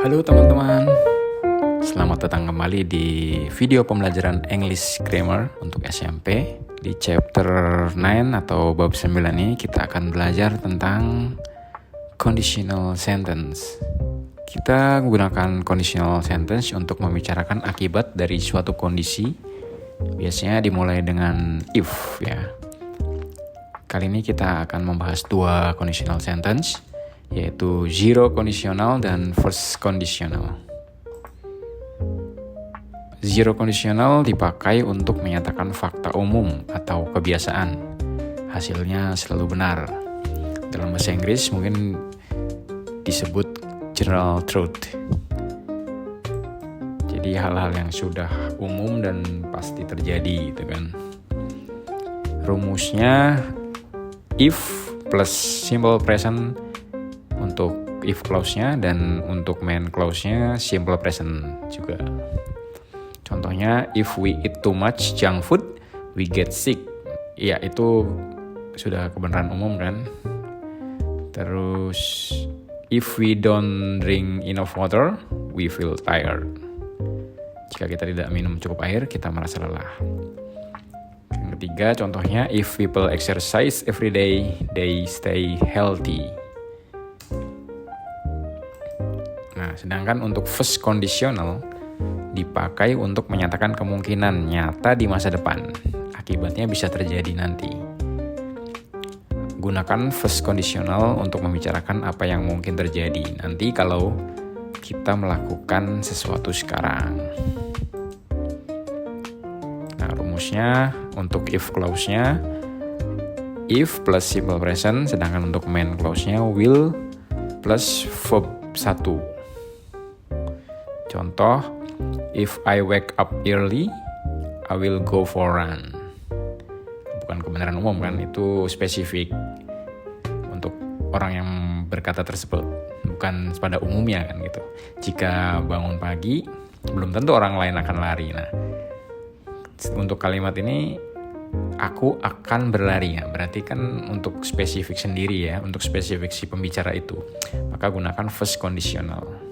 Halo teman-teman, selamat datang kembali di video pembelajaran English Grammar untuk SMP. Di chapter 9 atau bab 9 ini kita akan belajar tentang conditional sentence. Kita menggunakan conditional sentence untuk membicarakan akibat dari suatu kondisi. Biasanya dimulai dengan if ya. Kali ini kita akan membahas dua conditional sentence, yaitu zero conditional dan first conditional. Zero conditional dipakai untuk menyatakan fakta umum atau kebiasaan. Hasilnya selalu benar. Dalam bahasa Inggris mungkin disebut general truth. Jadi hal-hal yang sudah umum dan pasti terjadi gitu kan. Rumusnya if plus simple present untuk if clause-nya, dan untuk main clause-nya simple present juga. Contohnya, if we eat too much junk food, we get sick. Ya, itu sudah kebenaran umum kan. Terus, if we don't drink enough water, we feel tired. Jika kita tidak minum cukup air, kita merasa lelah. Yang ketiga, contohnya, if people exercise every day, they stay healthy. Nah, sedangkan untuk first conditional dipakai untuk menyatakan kemungkinan nyata di masa depan. Akibatnya bisa terjadi nanti. Gunakan first conditional untuk membicarakan apa yang mungkin terjadi nanti kalau kita melakukan sesuatu sekarang. Nah, rumusnya untuk if clause-nya if plus simple present, sedangkan untuk main clause-nya will plus verb 1. Contoh, if I wake up early, I will go for a run. Bukan kebenaran umum kan, itu spesifik untuk orang yang berkata tersebut, bukan pada umumnya kan gitu. Jika bangun pagi, belum tentu orang lain akan lari. Nah, untuk kalimat ini, aku akan berlari ya, berarti kan untuk spesifik sendiri ya, untuk spesifik si pembicara itu. Maka gunakan first conditional.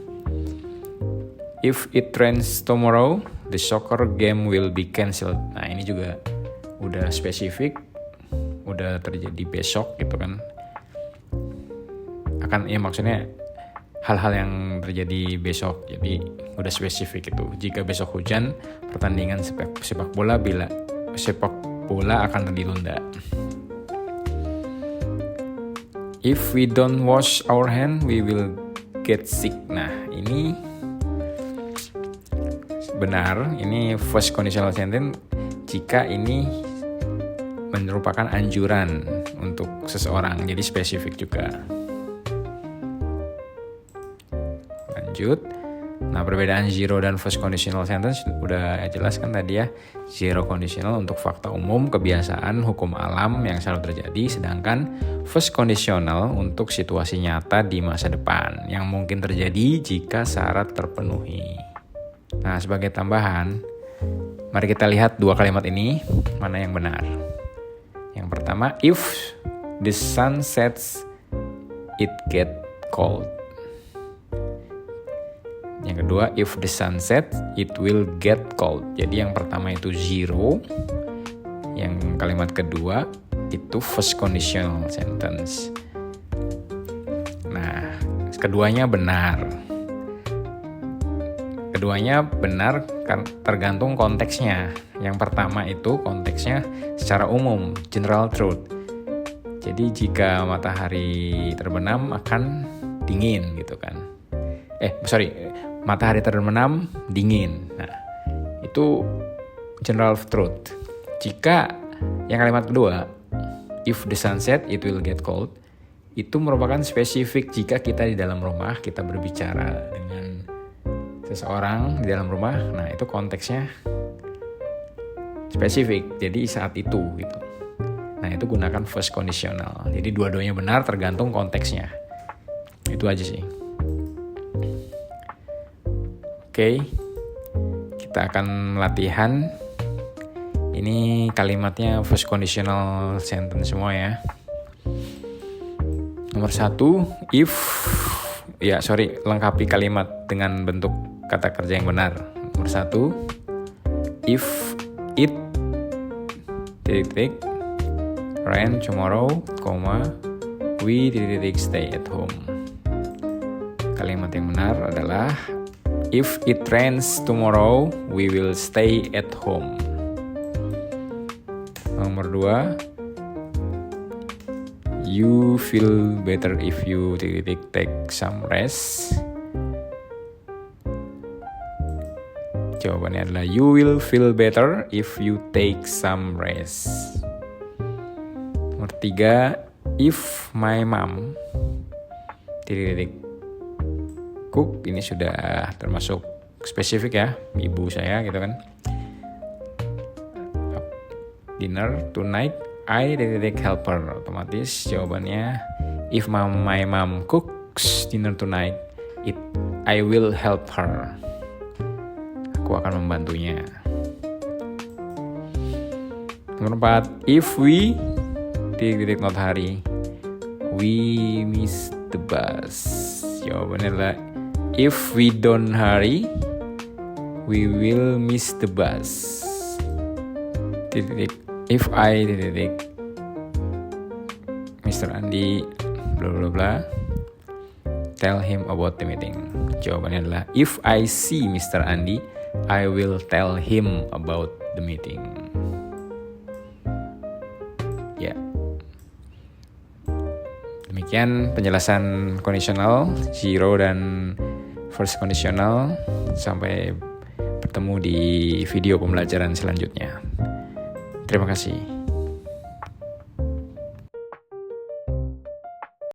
If it rains tomorrow, the soccer game will be cancelled. Nah, ini juga udah spesifik, udah terjadi besok gitu kan. Akan ya, maksudnya hal-hal yang terjadi besok, jadi udah spesifik itu. Jika besok hujan, pertandingan sepak bola akan ditunda. If we don't wash our hand, we will get sick. Nah, ini benar, ini first conditional sentence jika ini merupakan anjuran untuk seseorang, jadi spesifik juga. Lanjut. Nah, perbedaan zero dan first conditional sentence udah jelas kan tadi ya. Zero conditional untuk fakta umum, kebiasaan, hukum alam yang selalu terjadi, sedangkan first conditional untuk situasi nyata di masa depan yang mungkin terjadi jika syarat terpenuhi. Nah, sebagai tambahan, mari kita lihat dua kalimat ini, mana yang benar. Yang pertama, if the sun sets, it get cold. Yang kedua, if the sun sets, it will get cold. Jadi yang pertama itu zero, yang kalimat kedua itu first conditional sentence. Nah, keduanya benar. Keduanya benar tergantung konteksnya. Yang pertama itu konteksnya secara umum, general truth. Jadi jika matahari terbenam akan dingin gitu kan. Matahari terbenam dingin. Nah, itu general truth. Jika yang kalimat kedua, if the sun set, it will get cold, itu merupakan spesifik jika kita di dalam rumah, kita berbicara dengan seseorang di dalam rumah. Nah, itu konteksnya spesifik, jadi saat itu gitu. Nah, itu gunakan first conditional. Jadi dua-duanya benar tergantung konteksnya. Itu aja sih. Oke, kita akan latihan. Ini kalimatnya first conditional sentence semua ya. Nomor 1, if lengkapi kalimat dengan bentuk kata kerja yang benar. Nomor 1, if it rain tomorrow, we stay at home. Kalimat yang benar adalah if it rains tomorrow, we will stay at home. Nomor 2, you feel better if you take some rest. Jawabannya adalah you will feel better if you take some rest. Nomor 3, if my mom cook. Ini sudah termasuk spesifik ya, ibu saya gitu kan. Dinner tonight, I help her. Otomatis jawabannya if my mom cooks dinner tonight, I will help her. Aku akan membantunya. Nomor 4, if we not hurry, we miss the bus. Jawabannya adalah if we don't hurry, we will miss the bus. If I Mr. Andi bla bla bla tell him about the meeting. Jawabannya adalah if I see Mr. Andi, I will tell him about the meeting. Ya. Demikian penjelasan kondisional, zero dan first conditional. Sampai bertemu di video pembelajaran selanjutnya. Terima kasih.